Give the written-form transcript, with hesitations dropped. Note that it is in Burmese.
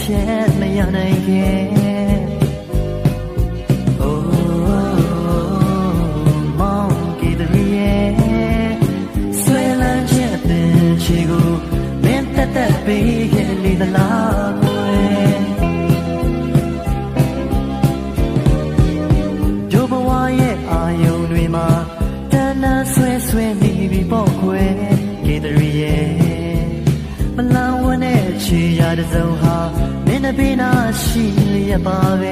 ဖြစ်မရနိုင်ခင်မောင်ကီတရီရဲ့ဆွဲလန်းခြင်းအပင်ချီကိုမင်းတက်တက်ပေးခဲ့လေသလားကွယ်ဂျိုးဘဝရဲ့အာယုံတွေမှာတန်းတန်းဆွဲဆွဲနေပြီပေါ့ကွယ်ကီတရီရဲ့မလန်းဝန်းတဲ့ချီရတဲ့စုံဟာမင်းတပင်းနာရှိလျက်ပါပဲ